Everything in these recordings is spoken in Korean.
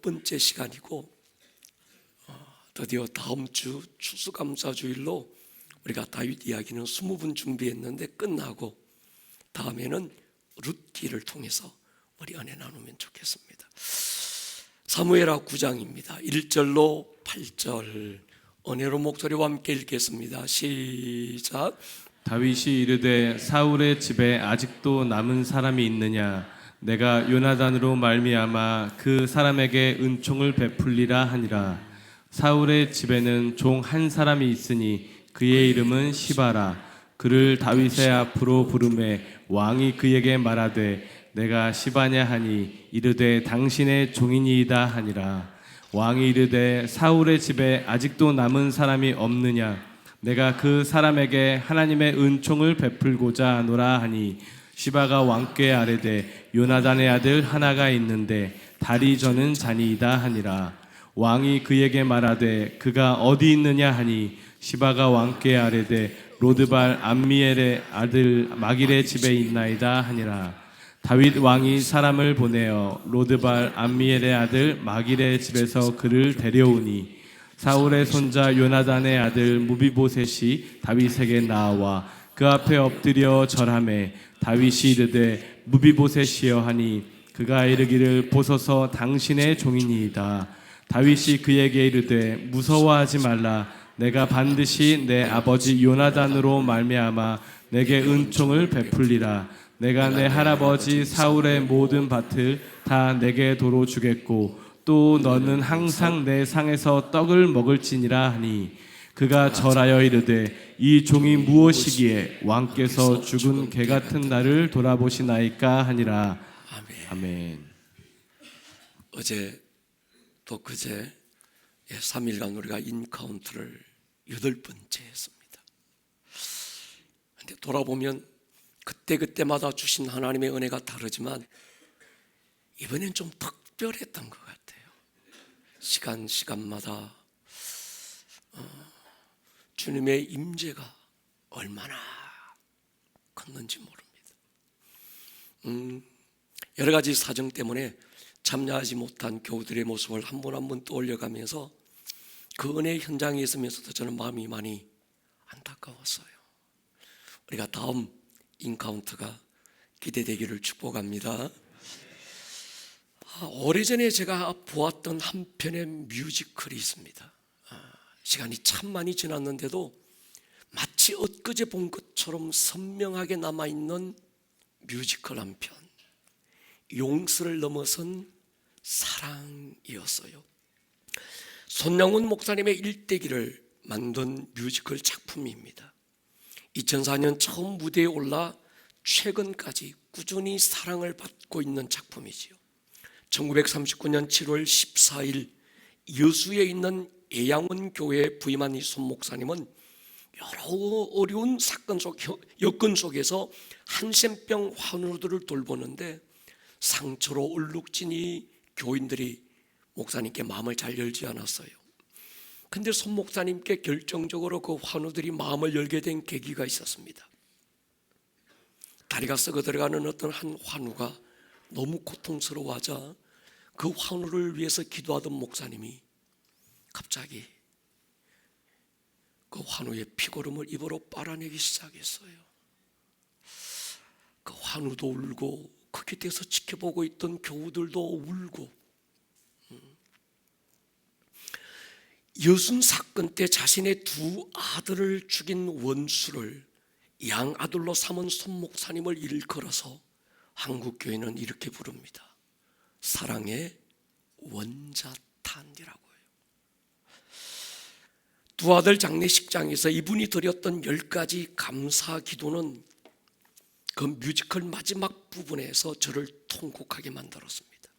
번째 시간이고 드디어 다음 주 추수감사주일로 우리가 다윗 이야기는 20분 준비했는데 끝나고 다음에는 룻기를 통해서 우리 은혜 나누면 좋겠습니다. 사무엘하 9장입니다. 1절로 8절 은혜로 목소리와 함께 읽겠습니다. 시작. 다윗이 이르되 사울의 집에 아직도 남은 사람이 있느냐? 내가 요나단으로 말미암아 그 사람에게 은총을 베풀리라 하니라. 사울의 집에는 종 한 사람이 있으니 그의 이름은 시바라. 그를 다윗의 앞으로 부르매 왕이 그에게 말하되 내가 시바냐 하니 이르되 당신의 종이니이다 하니라. 왕이 이르되 사울의 집에 아직도 남은 사람이 없느냐? 내가 그 사람에게 하나님의 은총을 베풀고자 하노라 하니 시바가 왕께 아뢰되 요나단의 아들 하나가 있는데 다리 저는 자니이다 하니라. 왕이 그에게 말하되 그가 어디 있느냐 하니 시바가 왕께 아뢰되 로드발 암미엘의 아들 마길의 집에 있나이다 하니라. 다윗 왕이 사람을 보내어 로드발 암미엘의 아들 마길의 집에서 그를 데려오니 사울의 손자 요나단의 아들 무비보셋이 다윗에게 나와 그 앞에 엎드려 절하매 다윗이 이르되 무비보셋이여 하니 그가 이르기를 보소서 당신의 종이니이다. 다윗이 그에게 이르되 무서워하지 말라. 내가 반드시 내 아버지 요나단으로 말미암아 내게 은총을 베풀리라. 내가 내 할아버지 사울의 모든 밭을 다 내게 도로 주겠고 또 너는 항상 내 상에서 떡을 먹을지니라 하니 그가 절하여 이르되 이 종이 무엇이기에 왕께서 죽은 개 같은 나를 돌아보시나이까 하니라. 아멘. 어제 또 그제 3일간 우리가 인카운트를 8번째 했습니다. 그런데 돌아보면 그때마다 주신 하나님의 은혜가 다르지만 이번엔 좀 특별했던 것 같아요. 시간마다 주님의 임재가 얼마나 컸는지 모릅니다. 여러 가지 사정 때문에 참여하지 못한 교우들의 모습을 한 번 한 번 떠올려가면서 그 은혜의 현장에 있으면서도 저는 마음이 많이 안타까웠어요. 우리가 다음 인카운트가 기대되기를 축복합니다. 오래전에 제가 보았던 한 편의 뮤지컬이 있습니다. 시간이 참 많이 지났는데도 마치 엊그제 본 것처럼 선명하게 남아있는 뮤지컬 한 편, 용서를 넘어선 사랑이었어요. 손양훈 목사님의 일대기를 만든 뮤지컬 작품입니다. 2004년 처음 무대에 올라 최근까지 꾸준히 사랑을 받고 있는 작품이지요. 1939년 7월 14일 여수에 있는 애양원 교회에 부임한 이 손 목사님은 여러 어려운 여건 속에서 한센병 환우들을 돌보는데 상처로 얼룩진 이 교인들이 목사님께 마음을 잘 열지 않았어요. 근데 손 목사님께 결정적으로 그 환우들이 마음을 열게 된 계기가 있었습니다. 다리가 썩어 들어가는 어떤 한 환우가 너무 고통스러워하자 그 환우를 위해서 기도하던 목사님이 갑자기 그 환우의 피고름을 입으로 빨아내기 시작했어요. 그 환우도 울고 그 곁에서 지켜보고 있던 교우들도 울고, 여순 사건 때 자신의 두 아들을 죽인 원수를 양아들로 삼은 손 목사님을 일컬어서 한국교회는 이렇게 부릅니다. 사랑의 원자탄이라고 해요. 두 아들 장례식장에서 이분이 드렸던 10가지 감사 기도는 그 뮤지컬 마지막 부분에서 저를 통곡하게 만들었습니다.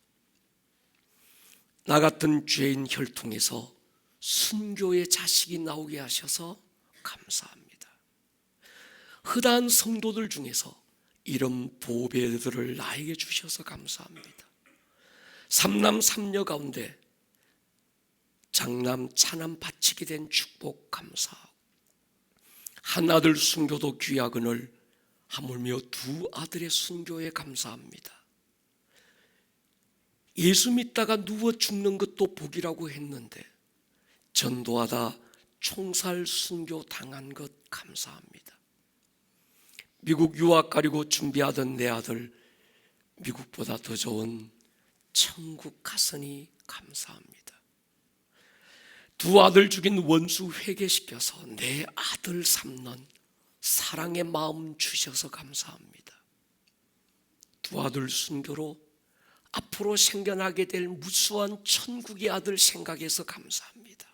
나 같은 죄인 혈통에서 순교의 자식이 나오게 하셔서 감사합니다. 흔한 성도들 중에서 이런 보배들을 나에게 주셔서 감사합니다. 삼남 삼녀 가운데 장남 차남 바치게 된 축복 감사하고, 한 아들 순교도 귀하거늘 하물며 두 아들의 순교에 감사합니다. 예수 믿다가 누워 죽는 것도 복이라고 했는데 전도하다 총살 순교 당한 것 감사합니다. 미국 유학 가려고 준비하던 내 아들 미국보다 더 좋은 천국 갔으니 감사합니다. 두 아들 죽인 원수 회개시켜서 내 아들 삼는 사랑의 마음 주셔서 감사합니다. 두 아들 순교로 앞으로 생겨나게 될 무수한 천국의 아들 생각해서 감사합니다.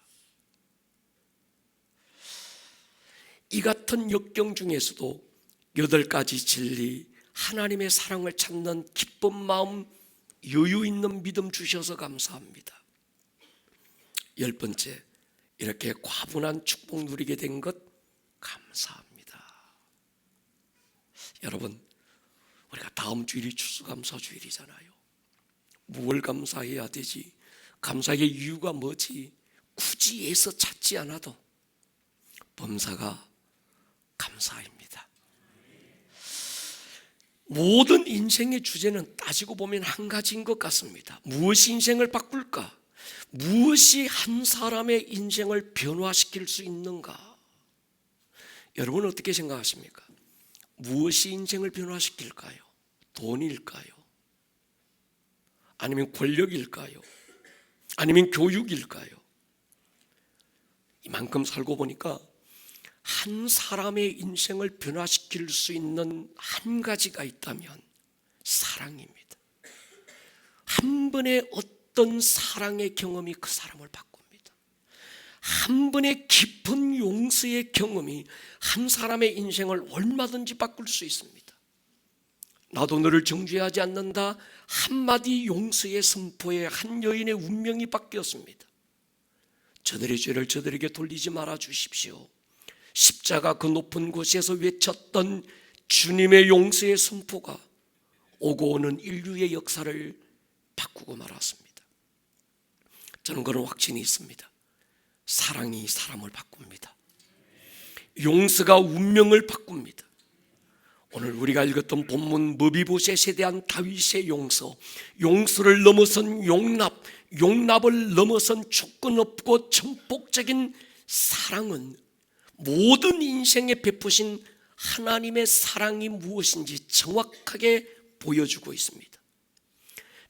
이 같은 역경 중에서도 8가지 진리, 하나님의 사랑을 찾는 기쁜 마음, 여유 있는 믿음 주셔서 감사합니다. 10번째, 이렇게 과분한 축복 누리게 된 것 감사합니다. 여러분, 우리가 다음 주일이 추수감사주일이잖아요. 무엇을 감사해야 되지? 감사의 이유가 뭐지? 굳이 애써 찾지 않아도 범사가 감사입니다. 모든 인생의 주제는 따지고 보면 한 가지인 것 같습니다. 무엇이 인생을 바꿀까? 무엇이 한 사람의 인생을 변화시킬 수 있는가? 여러분 어떻게 생각하십니까? 무엇이 인생을 변화시킬까요? 돈일까요? 아니면 권력일까요? 아니면 교육일까요? 이만큼 살고 보니까 한 사람의 인생을 변화시킬 수 있는 한 가지가 있다면 사랑입니다. 한 번의 어떤 사랑의 경험이 그 사람을 바꿉니다. 한 번의 깊은 용서의 경험이 한 사람의 인생을 얼마든지 바꿀 수 있습니다. 나도 너를 정죄하지 않는다 한마디 용서의 선포에 한 여인의 운명이 바뀌었습니다. 저들의 죄를 저들에게 돌리지 말아 주십시오. 십자가 그 높은 곳에서 외쳤던 주님의 용서의 선포가 오고 오는 인류의 역사를 바꾸고 말았습니다. 저는 그런 확신이 있습니다. 사랑이 사람을 바꿉니다. 용서가 운명을 바꿉니다. 오늘 우리가 읽었던 본문 머비보셋에 대한 다윗의 용서, 용서를 넘어선 용납, 용납을 넘어선 조건 없고 전폭적인 사랑은 모든 인생에 베푸신 하나님의 사랑이 무엇인지 정확하게 보여주고 있습니다.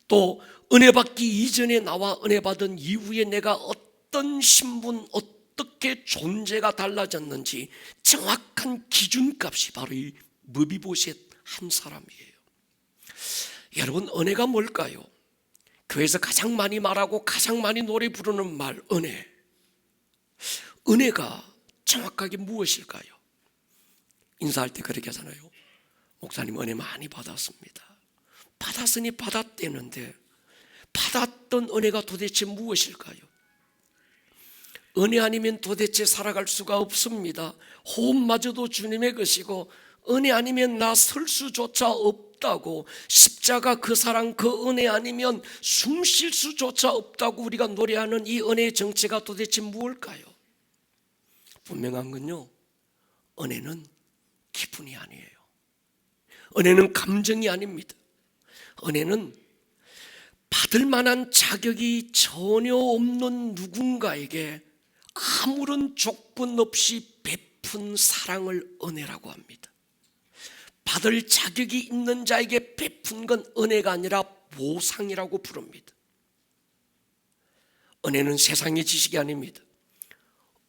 또 은혜 받기 이전에 나와 은혜 받은 이후에 내가 어떤 신분, 어떻게 존재가 달라졌는지 정확한 기준값이 바로 이 머비보셋 한 사람이에요. 여러분, 은혜가 뭘까요? 교회에서 가장 많이 말하고 가장 많이 노래 부르는 말, 은혜. 은혜가 정확하게 무엇일까요? 인사할 때 그렇게 하잖아요. 목사님 은혜 많이 받았습니다. 받았으니 받았대는데 받았던 은혜가 도대체 무엇일까요? 은혜 아니면 도대체 살아갈 수가 없습니다. 호흡마저도 주님의 것이고 은혜 아니면 나 설 수조차 없다고, 십자가 그 사랑 그 은혜 아니면 숨 쉴 수조차 없다고 우리가 노래하는 이 은혜의 정체가 도대체 무엇일까요? 분명한 건요, 은혜는 기분이 아니에요. 은혜는 감정이 아닙니다. 은혜는 받을 만한 자격이 전혀 없는 누군가에게 아무런 조건 없이 베푼 사랑을 은혜라고 합니다. 받을 자격이 있는 자에게 베푼 건 은혜가 아니라 보상이라고 부릅니다. 은혜는 세상의 지식이 아닙니다.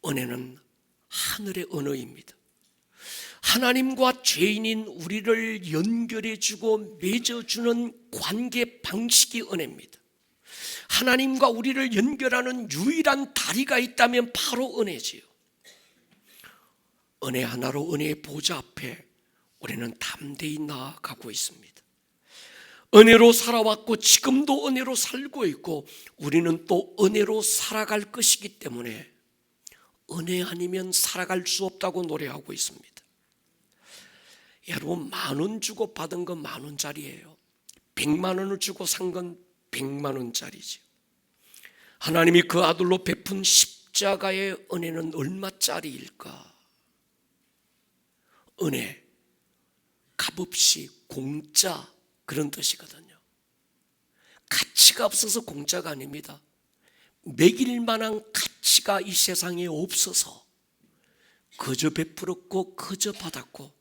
은혜는 하늘의 언어입니다. 하나님과 죄인인 우리를 연결해주고 맺어주는 관계 방식이 은혜입니다. 하나님과 우리를 연결하는 유일한 다리가 있다면 바로 은혜지요. 은혜 하나로 은혜의 보좌 앞에 우리는 담대히 나아가고 있습니다. 은혜로 살아왔고 지금도 은혜로 살고 있고 우리는 또 은혜로 살아갈 것이기 때문에 은혜 아니면 살아갈 수 없다고 노래하고 있습니다. 여러분, 10,000원 주고 받은 건 10,000원짜리예요. 100만 원을 주고 산 건 100만 원짜리죠. 하나님이 그 아들로 베푼 십자가의 은혜는 얼마짜리일까? 은혜, 값없이 공짜, 그런 뜻이거든요. 가치가 없어서 공짜가 아닙니다. 매길 만한 가치가 이 세상에 없어서 그저 베풀었고 그저 받았고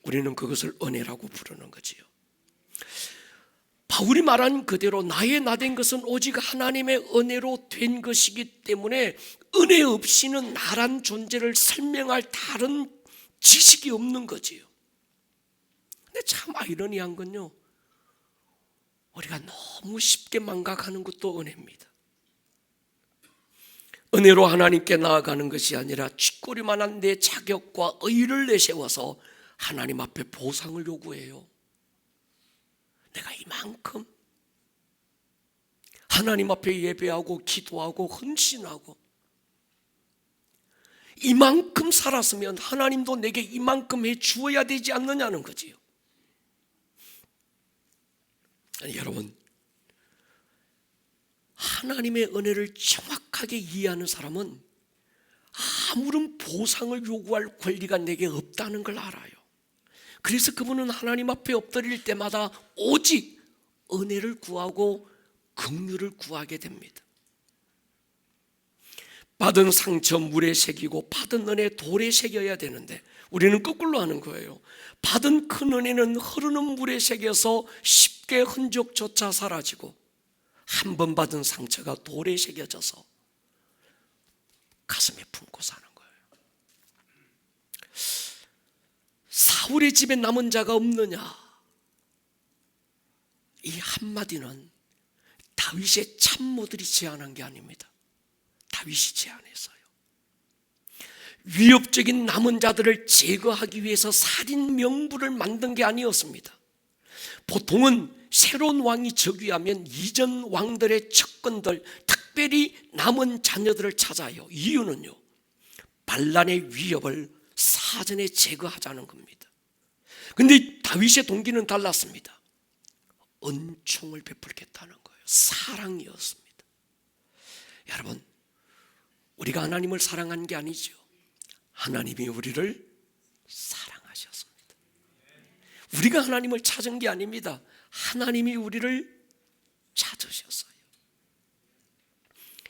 우리는 그것을 은혜라고 부르는 거지요. 바울이 말한 그대로 나의 나된 것은 오직 하나님의 은혜로 된 것이기 때문에 은혜 없이는 나란 존재를 설명할 다른 지식이 없는 거지요. 근데 참 아이러니한 건요, 우리가 너무 쉽게 망각하는 것도 은혜입니다. 은혜로 하나님께 나아가는 것이 아니라 쥐꼬리만한 내 자격과 의를 내세워서 하나님 앞에 보상을 요구해요. 내가 이만큼 하나님 앞에 예배하고 기도하고 헌신하고 이만큼 살았으면 하나님도 내게 이만큼 해 주어야 되지 않느냐는 거지요. 아니, 여러분, 하나님의 은혜를 정확하게 이해하는 사람은 아무런 보상을 요구할 권리가 내게 없다는 걸 알아요. 그래서 그분은 하나님 앞에 엎드릴 때마다 오직 은혜를 구하고 긍휼을 구하게 됩니다. 받은 상처 물에 새기고 받은 은혜 돌에 새겨야 되는데 우리는 거꾸로 하는 거예요. 받은 큰 은혜는 흐르는 물에 새겨서 쉽게 흔적조차 사라지고 한 번 받은 상처가 돌에 새겨져서 가슴에 품고 사는 거예요. 사울의 집에 남은 자가 없느냐, 이 한마디는 다윗의 참모들이 제안한 게 아닙니다. 다윗이 제안했어요. 위협적인 남은 자들을 제거하기 위해서 살인 명부를 만든 게 아니었습니다. 보통은 새로운 왕이 즉위하면 이전 왕들의 측근들, 특별히 남은 자녀들을 찾아요. 이유는요, 반란의 위협을 사전에 제거하자는 겁니다. 그런데 다윗의 동기는 달랐습니다. 은총을 베풀겠다는 거예요. 사랑이었습니다. 여러분, 우리가 하나님을 사랑한 게 아니죠. 하나님이 우리를 사랑하셨습니다. 우리가 하나님을 찾은 게 아닙니다. 하나님이 우리를 찾으셨어요.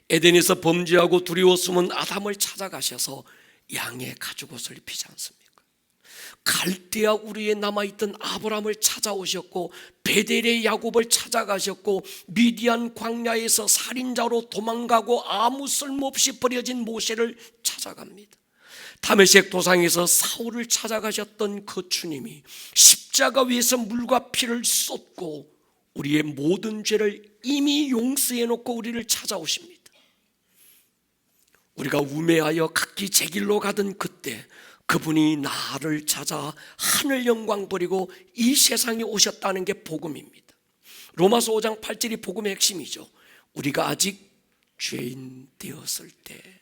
에덴에서 범죄하고 두려워 숨은 아담을 찾아가셔서 양의 가죽옷을 입히지 않습니까? 갈대아 우리에 남아있던 아브라함을 찾아오셨고 베델의 야곱을 찾아가셨고 미디안 광야에서 살인자로 도망가고 아무 쓸모없이 버려진 모세를 찾아갑니다. 다메섹 도상에서 사울을 찾아가셨던 그 주님이 십자가 위에서 물과 피를 쏟고 우리의 모든 죄를 이미 용서해 놓고 우리를 찾아오십니다. 우리가 우매하여 각기 제 길로 가던 그때 그분이 나를 찾아 하늘 영광 버리고 이 세상에 오셨다는 게 복음입니다. 로마서 5장 8절이 복음의 핵심이죠. 우리가 아직 죄인 되었을 때,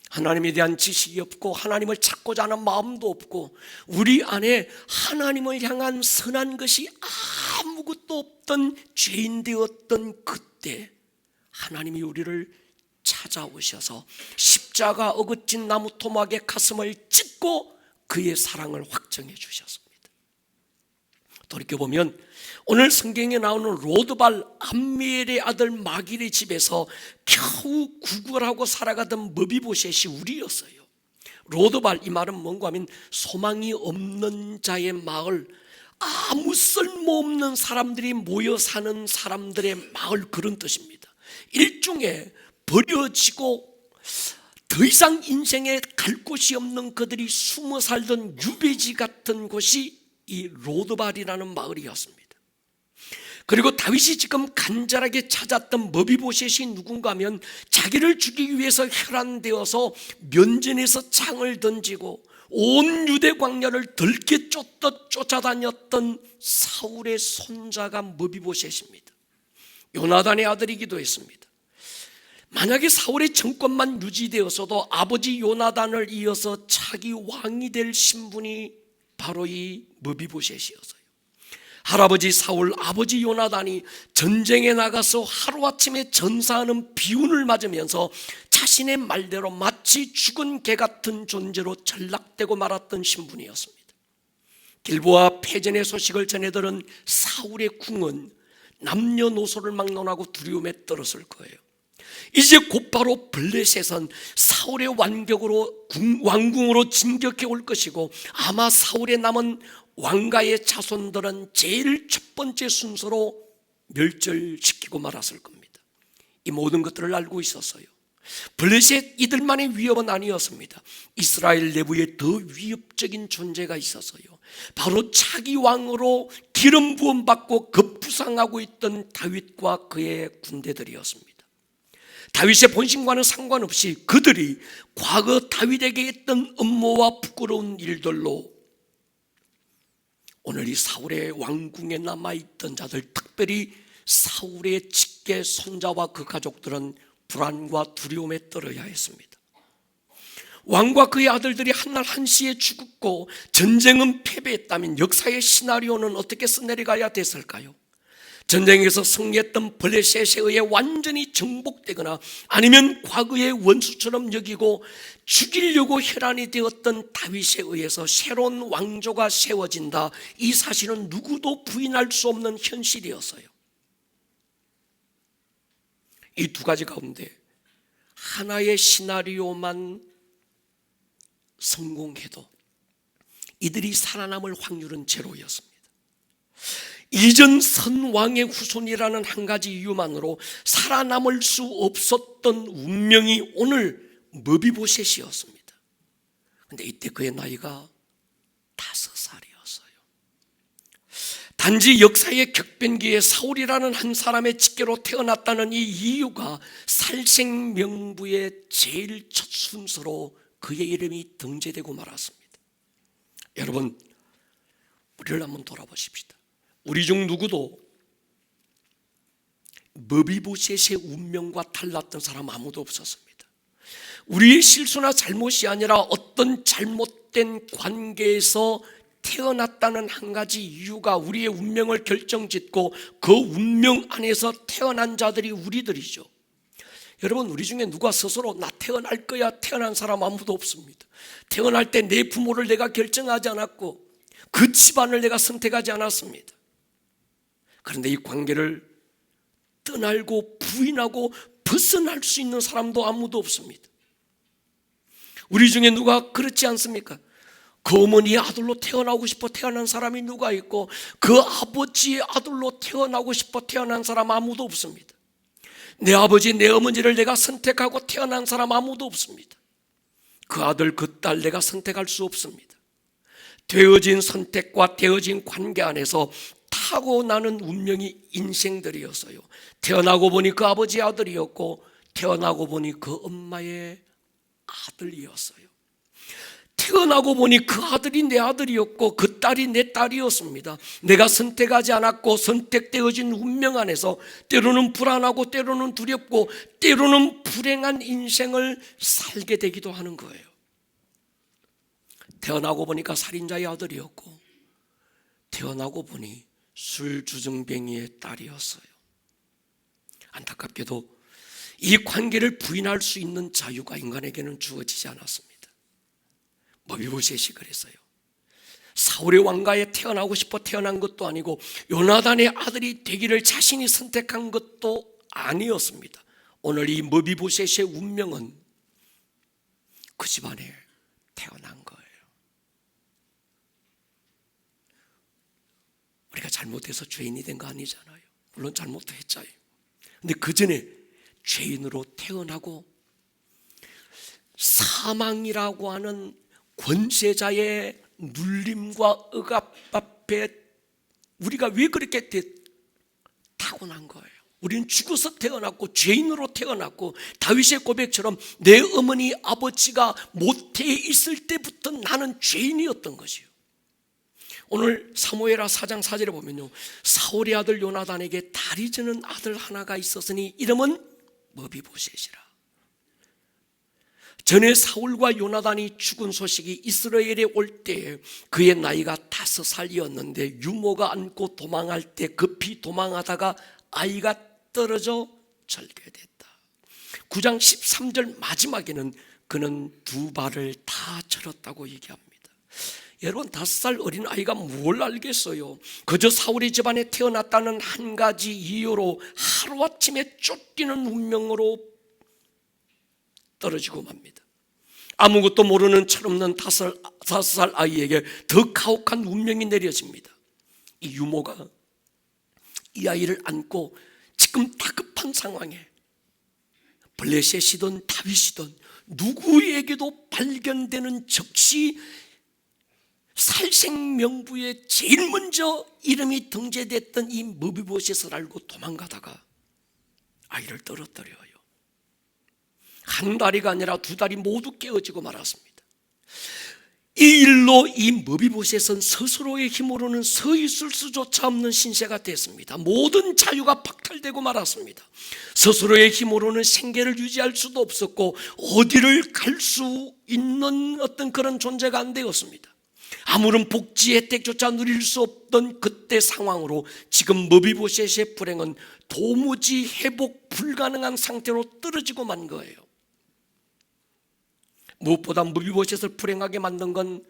하나님에 대한 지식이 없고 하나님을 찾고자 하는 마음도 없고 우리 안에 하나님을 향한 선한 것이 아무것도 없던 죄인 되었던 그때 하나님이 우리를 찾아오셔서 십자가 어긋진 나무 토막의 가슴을 찢고 그의 사랑을 확정해 주셨습니다. 돌이켜보면 오늘 성경에 나오는 로드발 암미엘의 아들 마길의 집에서 겨우 구걸하고 살아가던 머비보셋이 우리였어요. 로드발, 이 말은 뭔가 하면 소망이 없는 자의 마을, 아무 쓸모없는 사람들이 모여 사는 사람들의 마을, 그런 뜻입니다. 일종의 버려지고 더 이상 인생에 갈 곳이 없는 그들이 숨어 살던 유배지 같은 곳이 이 로드발이라는 마을이었습니다. 그리고 다윗이 지금 간절하게 찾았던 머비보셋이 누군가 하면 자기를 죽이기 위해서 혈안되어서 면전에서 창을 던지고 온 유대 광야를 들깨 쫓듯 쫓아다녔던 사울의 손자가 머비보셋입니다. 요나단의 아들이기도 했습니다. 만약에 사울의 정권만 유지되었어도 아버지 요나단을 이어서 차기 왕이 될 신분이 바로 이 머비보셋이었어요. 할아버지 사울, 아버지 요나단이 전쟁에 나가서 하루아침에 전사하는 비운을 맞으면서 자신의 말대로 마치 죽은 개 같은 존재로 전락되고 말았던 신분이었습니다. 길보아 패전의 소식을 전해 들은 사울의 궁은 남녀노소를 막론하고 두려움에 떨었을 거예요. 이제 곧바로 블레셋은 사울의 왕궁으로 진격해 올 것이고, 아마 사울의 남은 왕가의 자손들은 제일 첫 번째 순서로 멸절시키고 말았을 겁니다. 이 모든 것들을 알고 있었어요. 블레셋 이들만의 위협은 아니었습니다. 이스라엘 내부에 더 위협적인 존재가 있었어요. 바로 차기 왕으로 기름 부음 받고 급부상하고 있던 다윗과 그의 군대들이었습니다. 다윗의 본심과는 상관없이 그들이 과거 다윗에게 했던 음모와 부끄러운 일들로 오늘 이 사울의 왕궁에 남아있던 자들, 특별히 사울의 직계 손자와 그 가족들은 불안과 두려움에 떨어야 했습니다. 왕과 그의 아들들이 한날 한시에 죽었고 전쟁은 패배했다면 역사의 시나리오는 어떻게 써내려가야 됐을까요? 전쟁에서 승리했던 블레셋에 의해 완전히 정복되거나, 아니면 과거의 원수처럼 여기고 죽이려고 혈안이 되었던 다윗에 의해서 새로운 왕조가 세워진다. 이 사실은 누구도 부인할 수 없는 현실이었어요. 이 두 가지 가운데 하나의 시나리오만 성공해도 이들이 살아남을 확률은 제로였습니다. 이전 선왕의 후손이라는 한 가지 이유만으로 살아남을 수 없었던 운명이 오늘 머비보셋이었습니다. 그런데 이때 그의 나이가 5살이었어요. 단지 역사의 격변기에 사울이라는 한 사람의 직계로 태어났다는 이 이유가 살생명부의 제일 첫 순서로 그의 이름이 등재되고 말았습니다. 여러분, 우리를 한번 돌아보십시다. 우리 중 누구도 머비보셋의 운명과 달랐던 사람 아무도 없었습니다. 우리의 실수나 잘못이 아니라 어떤 잘못된 관계에서 태어났다는 한 가지 이유가 우리의 운명을 결정짓고, 그 운명 안에서 태어난 자들이 우리들이죠. 여러분, 우리 중에 누가 스스로 나 태어날 거야 태어난 사람 아무도 없습니다. 태어날 때 내 부모를 내가 결정하지 않았고 그 집안을 내가 선택하지 않았습니다. 그런데 이 관계를 떠날고 부인하고 벗어날 수 있는 사람도 아무도 없습니다. 우리 중에 누가 그렇지 않습니까? 그 어머니의 아들로 태어나고 싶어 태어난 사람이 누가 있고, 그 아버지의 아들로 태어나고 싶어 태어난 사람 아무도 없습니다. 내 아버지 내 어머니를 내가 선택하고 태어난 사람 아무도 없습니다. 그 아들 그 딸 내가 선택할 수 없습니다. 되어진 선택과 되어진 관계 안에서 타고나는 운명이 인생들이었어요. 태어나고 보니 그 아버지의 아들이었고, 태어나고 보니 그 엄마의 아들이었어요. 태어나고 보니 그 아들이 내 아들이었고 그 딸이 내 딸이었습니다. 내가 선택하지 않았고 선택되어진 운명 안에서 때로는 불안하고 때로는 두렵고 때로는 불행한 인생을 살게 되기도 하는 거예요. 태어나고 보니까 살인자의 아들이었고, 태어나고 보니 술주정뱅이의 딸이었어요. 안타깝게도 이 관계를 부인할 수 있는 자유가 인간에게는 주어지지 않았습니다. 머비보셋이 그랬어요. 사울의 왕가에 태어나고 싶어 태어난 것도 아니고 요나단의 아들이 되기를 자신이 선택한 것도 아니었습니다. 오늘 이 머비보셋의 운명은 그 집안에 태어난 거예요. 우리가 잘못해서 죄인이 된 거 아니잖아요. 물론 잘못도 했잖아요. 근데 그 전에 죄인으로 태어나고 사망이라고 하는 권세자의 눌림과 억압 앞에 우리가 왜 그렇게 타고난 거예요? 우리는 죽어서 태어났고 죄인으로 태어났고, 다윗의 고백처럼 내 어머니 아버지가 모태에 있을 때부터 나는 죄인이었던 것이요. 오늘 사무엘하 4장 4절에 보면요, 사울의 아들 요나단에게 다리 저는 아들 하나가 있었으니 이름은 머비보셋이라. 전에 사울과 요나단이 죽은 소식이 이스라엘에 올 때에 그의 나이가 5살이었는데 유모가 안고 도망할 때 급히 도망하다가 아이가 떨어져 절개됐다. 9장 13절 마지막에는 그는 2발을 다 절었다고 얘기합니다. 여러분 5살 어린 아이가 뭘 알겠어요? 그저 사울의 집안에 태어났다는 한 가지 이유로 하루아침에 쫓기는 운명으로 떨어지고 맙니다. 아무것도 모르는 철없는 5살 아이에게 더 가혹한 운명이 내려집니다. 이 유모가 이 아이를 안고 지금 다급한 상황에 블레셋이든 다윗이든 누구에게도 발견되는 즉시 살생명부에 제일 먼저 이름이 등재됐던 이 무비보셋을 알고 도망가다가 아이를 떨어뜨려요. 한 다리가 아니라 2다리 모두 깨어지고 말았습니다. 이 일로 이 무비보셋은 스스로의 힘으로는 서 있을 수조차 없는 신세가 됐습니다. 모든 자유가 박탈되고 말았습니다. 스스로의 힘으로는 생계를 유지할 수도 없었고 어디를 갈 수 있는 어떤 그런 존재가 안 되었습니다. 아무런 복지 혜택조차 누릴 수 없던 그때 상황으로 지금 무비보셋의 불행은 도무지 회복 불가능한 상태로 떨어지고 만 거예요. 무엇보다 무비보셋을 불행하게 만든 건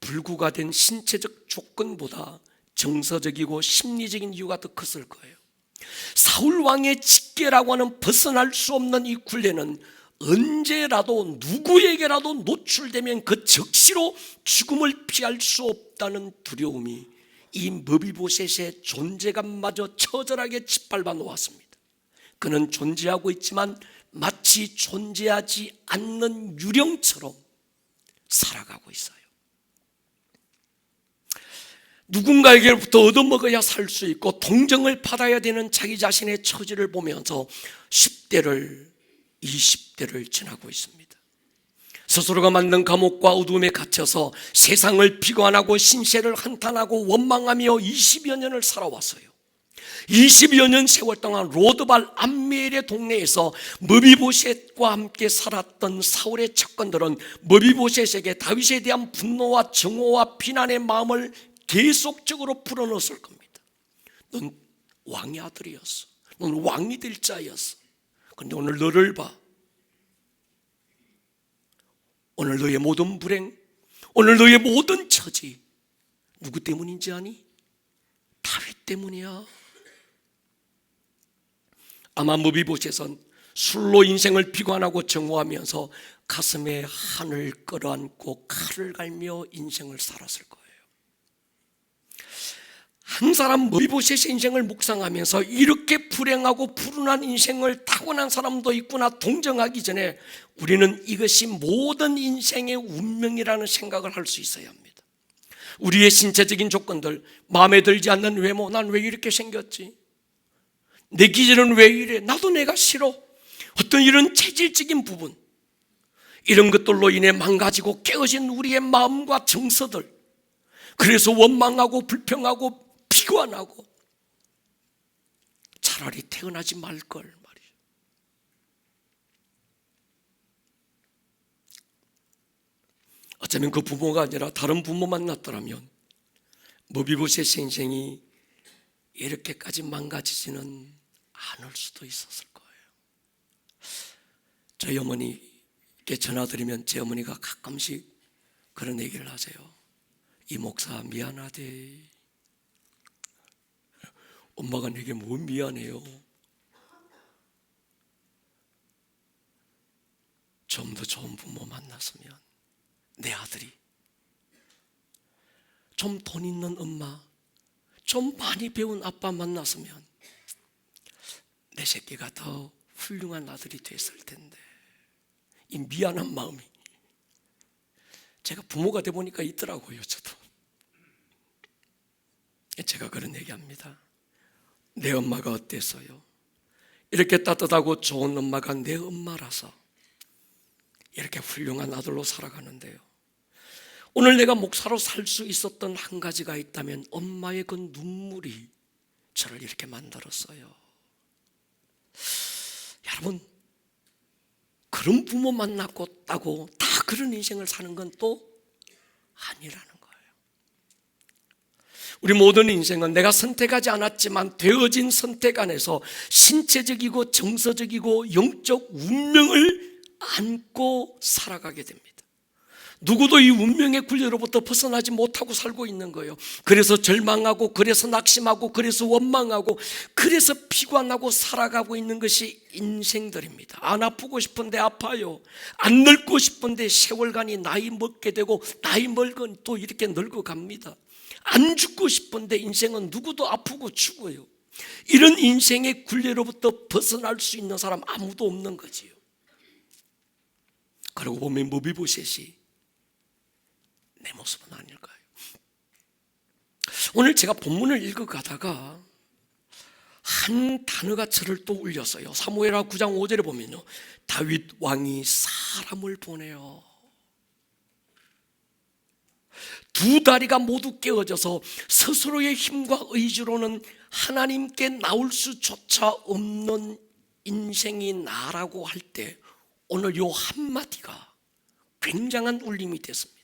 불구가 된 신체적 조건보다 정서적이고 심리적인 이유가 더 컸을 거예요. 사울 왕의 직계라고 하는 벗어날 수 없는 이 굴레는 언제라도 누구에게라도 노출되면 그 즉시로 죽음을 피할 수 없다는 두려움이 이 무비보셋의 존재감마저 처절하게 짓밟아 놓았습니다. 그는 존재하고 있지만 마치 존재하지 않는 유령처럼 살아가고 있어요. 누군가에게로부터 얻어먹어야 살 수 있고 동정을 받아야 되는 자기 자신의 처지를 보면서 10대를 20대를 지나고 있습니다. 스스로가 만든 감옥과 어둠에 갇혀서 세상을 비관하고 신세를 한탄하고 원망하며 20여 년을 살아왔어요. 20여 년 세월 동안 로드발 암멜의 동네에서 무비보셋과 함께 살았던 사울의 척건들은 무비보셋에게 다윗에 대한 분노와 정오와 비난의 마음을 계속적으로 불어넣었을 겁니다. 넌 왕의 아들이었어. 넌 왕이 될 자였어. 그런데 오늘 너를 봐. 오늘 너의 모든 불행, 오늘 너의 모든 처지 누구 때문인지 아니? 다윗 때문이야. 아마 무비보셋은 술로 인생을 비관하고 정오하면서 가슴에 한을 끌어안고 칼을 갈며 인생을 살았을 거예요. 한 사람 무비보셋의 인생을 묵상하면서 이렇게 불행하고 불운한 인생을 타고난 사람도 있구나 동정하기 전에 우리는 이것이 모든 인생의 운명이라는 생각을 할 수 있어야 합니다. 우리의 신체적인 조건들, 마음에 들지 않는 외모, 난 왜 이렇게 생겼지? 내 기질은 왜 이래? 나도 내가 싫어. 어떤 이런 체질적인 부분, 이런 것들로 인해 망가지고 깨어진 우리의 마음과 정서들, 그래서 원망하고 불평하고 비관하고 차라리 태어나지 말걸 말이죠. 어쩌면 그 부모가 아니라 다른 부모 만났더라면 무비보셋의 인생이 이렇게까지 망가지지는 않을 수도 있었을 거예요. 저희 어머니께 전화드리면 제 어머니가 가끔씩 그런 얘기를 하세요. 이 목사 미안하대. 엄마가 내게 뭐 미안해요. 좀 더 좋은 부모 만났으면, 내 아들이 좀 돈 있는 엄마, 좀 많이 배운 아빠 만났으면 내 새끼가 더 훌륭한 아들이 됐을 텐데. 이 미안한 마음이 제가 부모가 돼 보니까 있더라고요. 저도 제가 그런 얘기합니다. 내 엄마가 어땠어요? 이렇게 따뜻하고 좋은 엄마가 내 엄마라서 이렇게 훌륭한 아들로 살아가는데요. 오늘 내가 목사로 살 수 있었던 한 가지가 있다면 엄마의 그 눈물이 저를 이렇게 만들었어요. 여러분, 그런 부모 만났고 따고 다 그런 인생을 사는 건 또 아니라는 거예요. 우리 모든 인생은 내가 선택하지 않았지만 되어진 선택 안에서 신체적이고 정서적이고 영적 운명을 안고 살아가게 됩니다. 누구도 이 운명의 굴레로부터 벗어나지 못하고 살고 있는 거예요. 그래서 절망하고, 그래서 낙심하고, 그래서 원망하고, 그래서 피곤하고 살아가고 있는 것이 인생들입니다. 안 아프고 싶은데 아파요. 안 늙고 싶은데 세월간이 나이 먹게 되고, 나이 먹은 또 이렇게 늙어갑니다. 안 죽고 싶은데 인생은 누구도 아프고 죽어요. 이런 인생의 굴레로부터 벗어날 수 있는 사람 아무도 없는 거지요. 그러고 보면 무비보셋이 내 모습은 아닐까요? 오늘 제가 본문을 읽어가다가 한 단어가 저를 또 울렸어요. 사무엘하 9장 5절에 보면요, 다윗 왕이 사람을 보내요. 두 다리가 모두 깨어져서 스스로의 힘과 의지로는 하나님께 나올 수조차 없는 인생이 나라고 할 때 오늘 요 한마디가 굉장한 울림이 됐습니다.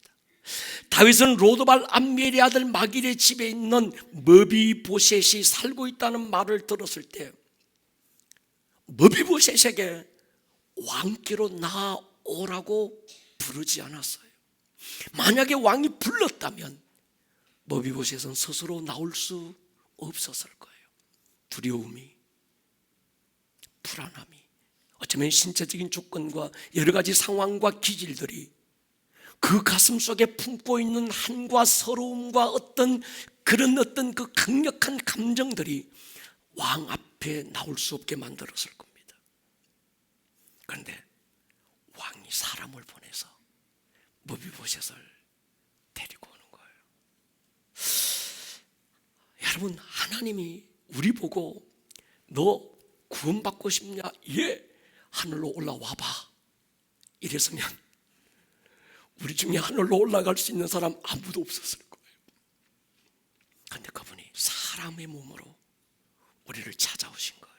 다윗은 로드발 암멜의 아들 마길의 집에 있는 머비보셋이 살고 있다는 말을 들었을 때 머비보셋에게 왕께로 나오라고 부르지 않았어요. 만약에 왕이 불렀다면 머비보셋은 스스로 나올 수 없었을 거예요. 두려움이, 불안함이, 어쩌면 신체적인 조건과 여러 가지 상황과 기질들이 그 가슴 속에 품고 있는 한과 서러움과 어떤 그 강력한 감정들이 왕 앞에 나올 수 없게 만들었을 겁니다. 그런데 왕이 사람을 보내서 머비보셋을 데리고 오는 거예요. 여러분, 하나님이 우리 보고 너 구원받고 싶냐? 예, 하늘로 올라와봐 이랬으면 우리 중에 하늘로 올라갈 수 있는 사람 아무도 없었을 거예요. 그런데 그분이 사람의 몸으로 우리를 찾아오신 거예요.